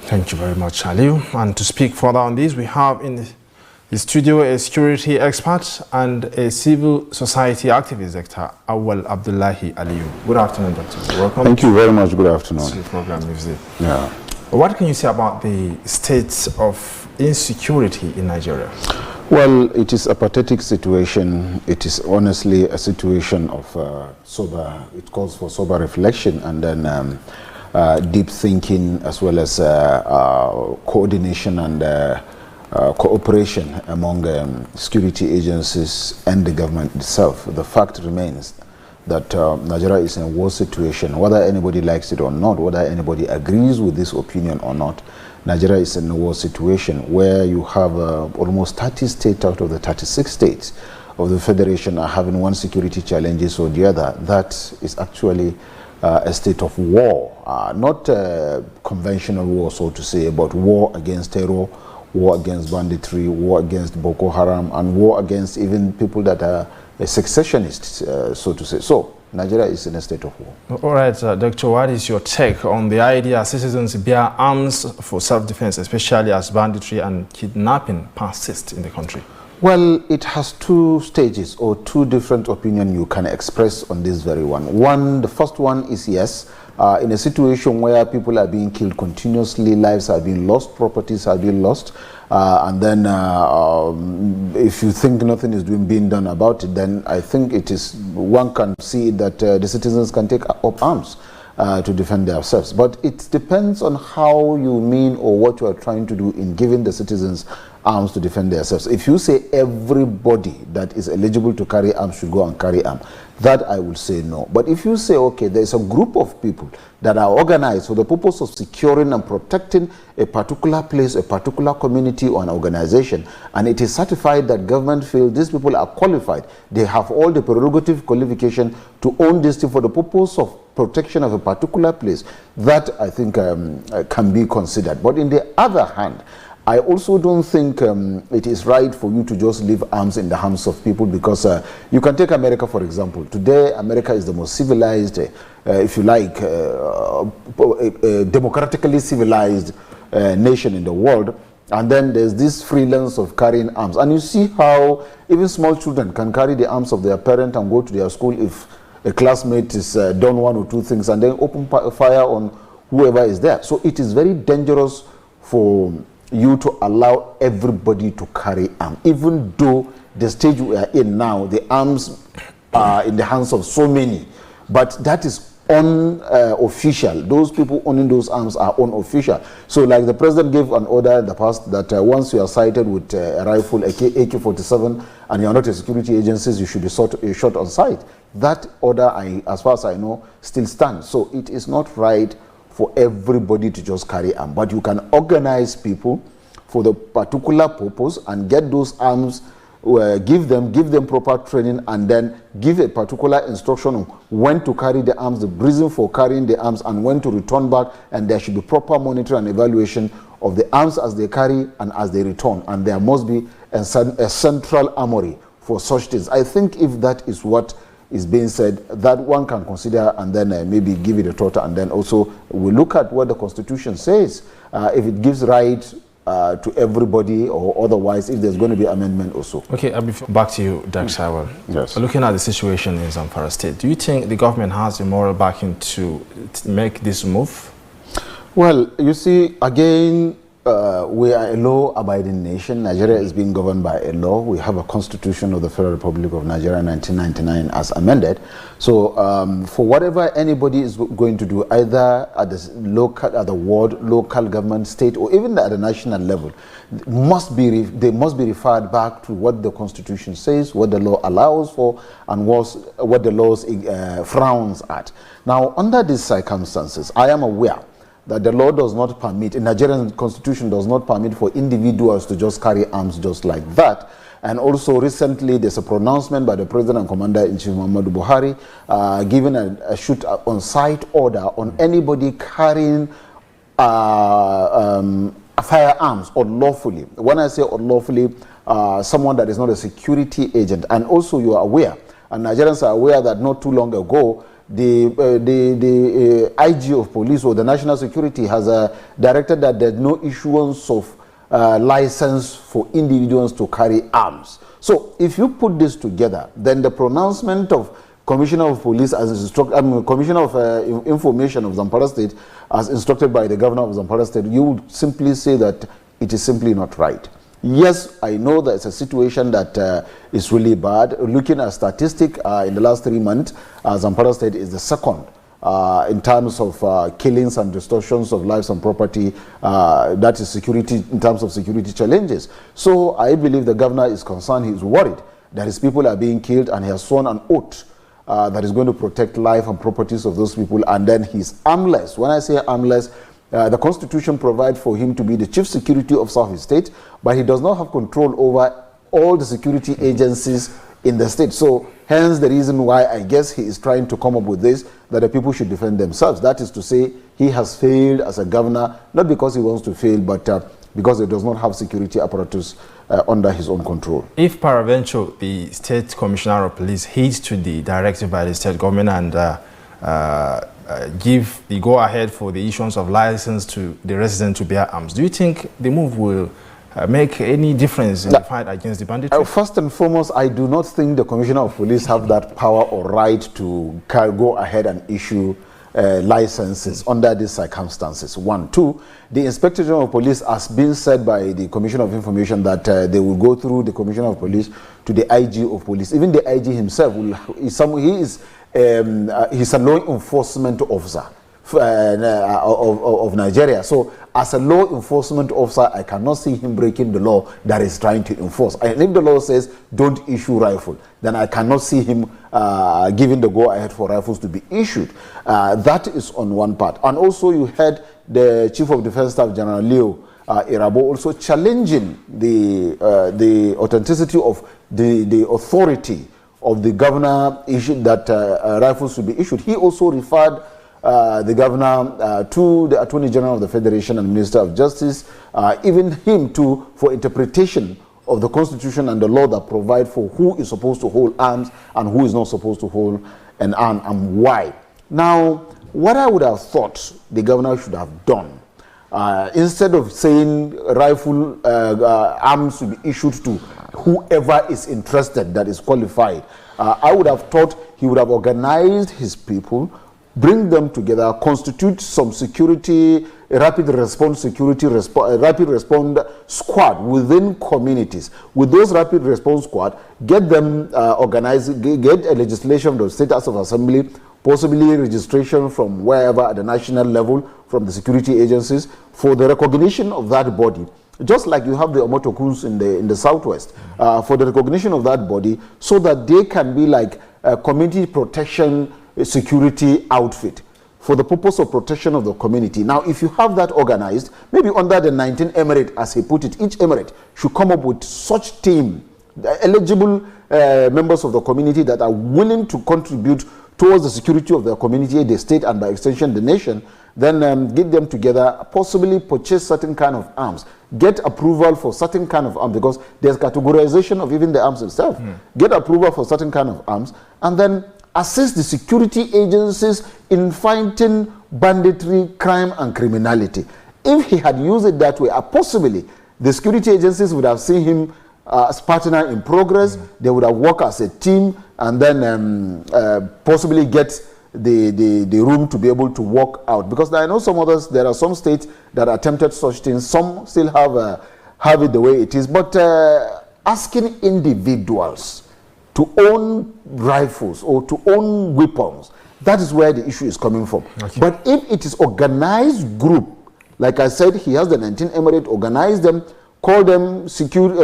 Thank you very much, Aliu. And to speak further on this, we have in the studio a security expert and a civil society activist, Dr. Awal Abdullahi Aliu. Good afternoon, Doctor. Welcome. Thank you very much. Good afternoon. To the program, yeah. What can you say about the state of insecurity in Nigeria? Well, it is a pathetic situation. It is honestly a situation of it calls for sober reflection and then deep thinking, as well as coordination and cooperation among security agencies and the government itself. The fact remains that Nigeria is in a war situation, whether anybody likes it or not, whether anybody agrees with this opinion or not. Nigeria is in a war situation where you have almost 30 states out of the 36 states of the federation are having one security challenges or the other. That is actually a state of war, not conventional war, so to say, but war against terror, war against banditry, war against Boko Haram, and war against even people that are secessionists, so to say. So Nigeria is in a state of war. All right, Doctor, what is your take on the idea citizens bear arms for self-defense, especially as banditry and kidnapping persist in the country? Well, it has two stages or two different opinions you can express on this very one. The first one is yes, in a situation where people are being killed continuously, lives are being lost, properties are being lost, and then if you think nothing is being done about it, then I think it is, one can see that the citizens can take up arms to defend themselves. But it depends on how you mean or what you are trying to do in giving the citizens arms to defend themselves. If you say everybody that is eligible to carry arms should go and carry arms, that I will say no. But if you say, okay, there is a group of people that are organized for the purpose of securing and protecting a particular place, a particular community or an organization, and it is certified that government feels these people are qualified, they have all the prerogative qualification to own this thing for the purpose of protection of a particular place, that I think can be considered. But in the other hand, I also don't think it is right for you to just leave arms in the hands of people, because you can take America, for example. Today, America is the most civilized, if you like, democratically civilized nation in the world. And then there's this freelance of carrying arms. And you see how even small children can carry the arms of their parent and go to their school if a classmate has done one or two things and then open fire on whoever is there. So it is very dangerous for you to allow everybody to carry arms, even though the stage we are in now, the arms are in the hands of so many, but that is unofficial. Those people owning those arms are unofficial. So like the president gave an order in the past that once you are cited with a rifle, AK-47, and you are not a security agency, you should be shot on sight. That order, as far as I know, still stands. So it is not right for everybody to just carry arms, but you can organize people for the particular purpose and get those arms, give them proper training, and then give a particular instruction on when to carry the arms, the reason for carrying the arms, and when to return back, and there should be proper monitoring and evaluation of the arms as they carry and as they return, and there must be a central armory for such things. I think if that is what is being said, that one can consider, and then maybe give it a thought, and then also we look at what the Constitution says, if it gives right to everybody, or otherwise if there's going to be amendment also. Okay, back to you, Dr. Sawal. Yes. Looking at the situation in Zamfara State, do you think the government has the moral backing to make this move? Well, you see, again, we are a law-abiding nation. Nigeria is being governed by a law. We have a constitution of the Federal Republic of Nigeria 1999 as amended. So for whatever anybody is going to do, either at the local, at the ward, local government, state, or even at the national level, they must be referred back to what the constitution says, what the law allows for, and what the law frowns at. Now, under these circumstances, I am aware that the law does not permit, the Nigerian constitution does not permit for individuals to just carry arms just like that. And also recently there's a pronouncement by the President and Commander-in-Chief Muhammadu Buhari giving a shoot on sight order on anybody carrying firearms unlawfully. When I say unlawfully, someone that is not a security agent. And also you are aware, and Nigerians are aware, that not too long ago, the IG of police or the national security has directed that there's no issuance of license for individuals to carry arms. So if you put this together, then the pronouncement of Commissioner of Police as Commissioner of Information of Zamfara State as instructed by the Governor of Zamfara State, you would simply say that it is simply not right. Yes, I know that it's a situation that is really bad. Looking at statistics in the last 3 months, Zamfara State is the second in terms of killings and distortions of lives and property. That is security, in terms of security challenges. So I believe the governor is concerned, he is worried that his people are being killed, and he has sworn an oath that is going to protect life and properties of those people, and then he's armless. When I say armless, the Constitution provides for him to be the chief security officer of his state, but he does not have control over all the security agencies in the state. So hence the reason why I guess he is trying to come up with this, that the people should defend themselves. That is to say, he has failed as a governor, not because he wants to fail, but because he does not have security apparatus under his own control. If peradventure the State Commissioner of Police heeds to the directive by the state government and give the go-ahead for the issuance of license to the residents to bear arms, do you think the move will make any difference in the fight against the banditry? First and foremost, I do not think the Commissioner of Police have that power or right to go ahead and issue licenses under these circumstances. 1. 2, the Inspector General of Police has been said by the Commissioner of Information that they will go through the Commissioner of Police to the IG of Police. Even the IG himself, he's a law enforcement officer of Nigeria. So as a law enforcement officer, I cannot see him breaking the law that is trying to enforce. And if the law says don't issue rifle, then I cannot see him giving the go-ahead for rifles to be issued. That is on one part. And also you heard the Chief of Defense Staff, General Leo Irabo, also challenging the authenticity of the authority of the governor issued that rifles should be issued. He also referred the governor to the Attorney General of the Federation and Minister of Justice, even him too, for interpretation of the Constitution and the law that provide for who is supposed to hold arms and who is not supposed to hold an arm and why. Now, what I would have thought the governor should have done, instead of saying rifle arms to be issued to whoever is interested that is qualified, I would have thought he would have organized his people, bring them together, constitute some security, rapid response squad within communities. With those rapid response squad, get them organized, get a legislation from the State House of Assembly, possibly registration from wherever at the national level, from the security agencies, for the recognition of that body. Just like you have the Omotokuns in the Southwest, for the recognition of that body, so that they can be like a community protection security outfit for the purpose of protection of the community. Now, if you have that organized, maybe under the 19 emirate, as he put it, each emirate should come up with such team, eligible members of the community that are willing to contribute towards the security of the community, the state, and by extension the nation. Then get them together, possibly purchase certain kind of arms, get approval for certain kind of arms, because there's categorization of even the arms itself. Get approval for certain kind of arms, and then assist the security agencies in fighting banditry, crime, and criminality. If he had used it that way, possibly the security agencies would have seen him as partner in progress. They would have worked as a team, and then possibly get the room to be able to work out. Because I know some others, there are some states that attempted such things. Some still have it the way it is. But asking individuals to own rifles or to own weapons, that is where the issue is coming from. Okay. But if it is organized group, like I said, he has the 19 emirate, organize them, call them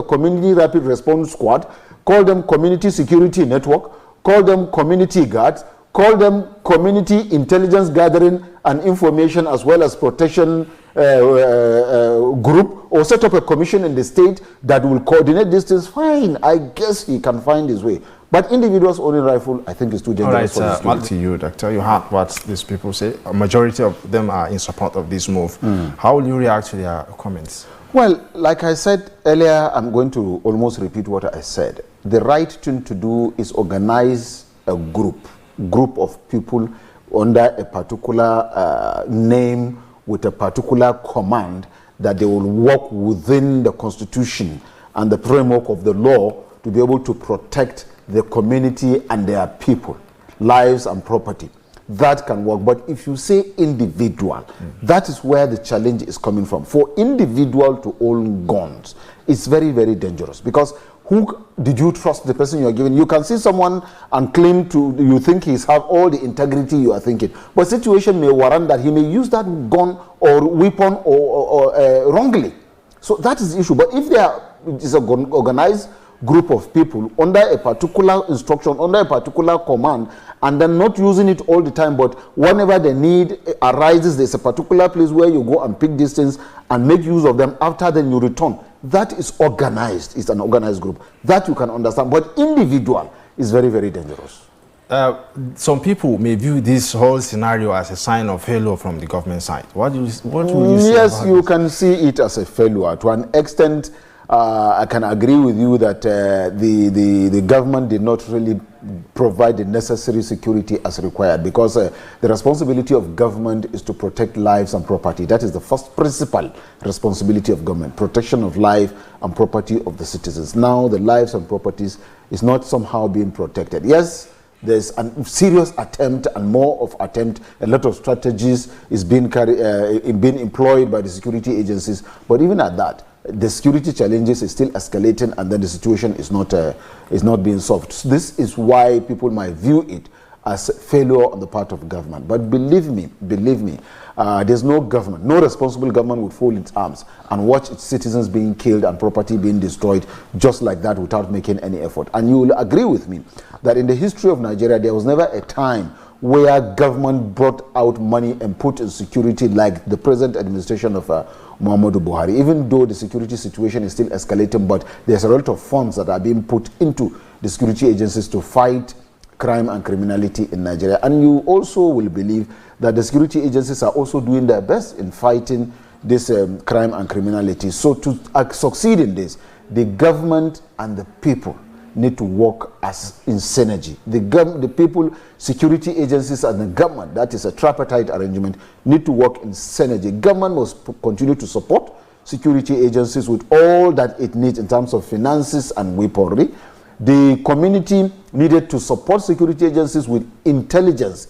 community rapid response squad, call them community security network, call them community guards, call them community intelligence gathering and information as well as protection group, or set up a commission in the state that will coordinate these things. Fine, I guess he can find his way. But individuals owning rifle, I think is too dangerous. All right, back to you, Doctor. You heard what these people say. A majority of them are in support of this move. How will you react to their comments? Well, like I said earlier, I'm going to almost repeat what I said. The right thing to do is organize a group. group of people under a particular name with a particular command, that they will work within the constitution and the framework of the law to be able to protect the community and their people, lives and property. That can work. But if you say individual, that is where the challenge is coming from. For individual to own guns, it's very, very dangerous, because who did you trust the person you are giving? You can see someone and claim to, you think he's have all the integrity you are thinking, but situation may warrant that he may use that gun or weapon or wrongly. So that is the issue. But if there is an organized group of people under a particular instruction, under a particular command, and then not using it all the time, but whenever the need arises, there's a particular place where you go and pick these things and make use of them, after then you return. That is organized. It's an organized group. That you can understand. But individual is very, very dangerous. Some people may view this whole scenario as a sign of failure from the government side. What will you say? Yes, you can see it as a failure. To an extent, I can agree with you that the government did not really provide the necessary security as required, because the responsibility of government is to protect lives and property. That is the first principal responsibility of government, protection of life and property of the citizens. Now the lives and properties is not somehow being protected. Yes, there's a serious attempt and more of attempt. A lot of strategies is being employed by the security agencies, but even at that, the security challenges is still escalating, and then the situation is not being solved. So this is why people might view it as failure on the part of government. But believe me, there's no government, no responsible government would fold its arms and watch its citizens being killed and property being destroyed just like that without making any effort. And you will agree with me that in the history of Nigeria, there was never a time where government brought out money and put in security like the present administration of Muhammadu Buhari. Even though the security situation is still escalating, but there's a lot of funds that are being put into the security agencies to fight crime and criminality in Nigeria. And you also will believe that the security agencies are also doing their best in fighting this crime and criminality. So to succeed in this, the government and the people need to work as in synergy. The people, security agencies and the government, that is a tripartite arrangement, need to work in synergy. Government must continue to support security agencies with all that it needs in terms of finances and weaponry. The community needed to support security agencies with intelligence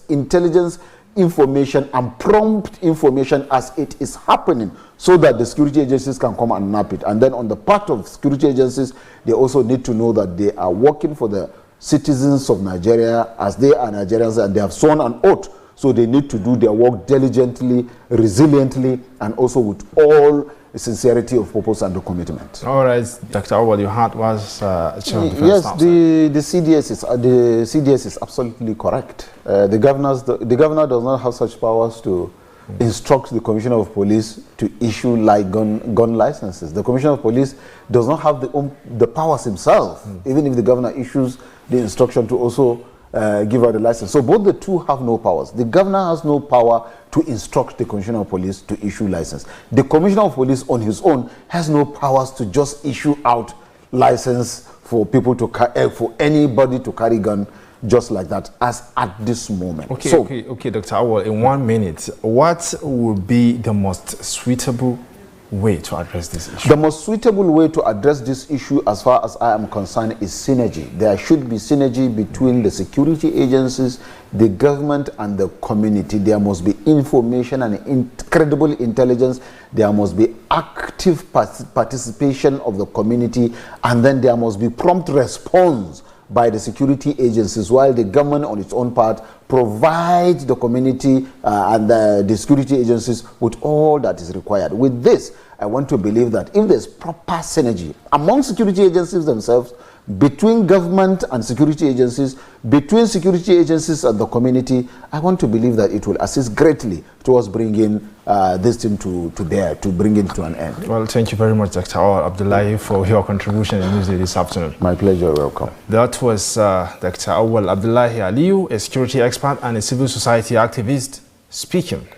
information and prompt information as it is happening, so that the security agencies can come and nap it. And then on the part of security agencies, they also need to know that they are working for the citizens of Nigeria as they are Nigerians, and they have sworn an oath. So they need to do their work diligently, resiliently, and also with all the sincerity of purpose and the commitment. All right, Dr. Awal, your heart was yes, the CDS is absolutely correct. The governor does not have such powers to instruct the Commissioner of Police to issue gun licenses. The Commissioner of Police does not have the powers himself, even if the governor issues the instruction to also give out the license. So both the two have no powers. The governor has no power to instruct the Commissioner of Police to issue license. The Commissioner of Police on his own has no powers to just issue out license for people to for anybody to carry gun just like that, as at this moment. Okay, Dr. Awal, in 1 minute, what would be the most suitable way to address this issue? The most suitable way to address this issue, as far as I am concerned, is synergy. There should be synergy between the security agencies, the government, and the community. There must be information and incredible intelligence. There must be active participation of the community, and then there must be prompt response by the security agencies, while the government on its own part provides the community and the security agencies with all that is required. With this, I want to believe that if there's proper synergy among security agencies themselves, between government and security agencies, between security agencies and the community, I want to believe that it will assist greatly towards bringing this thing to bear, to bring it to an end. Well, thank you very much, Dr. Awal Abdullahi, for your contribution in Newsday this afternoon. My pleasure, welcome. That was Dr. Awal Abdullahi Aliyu, a security expert and a civil society activist, speaking.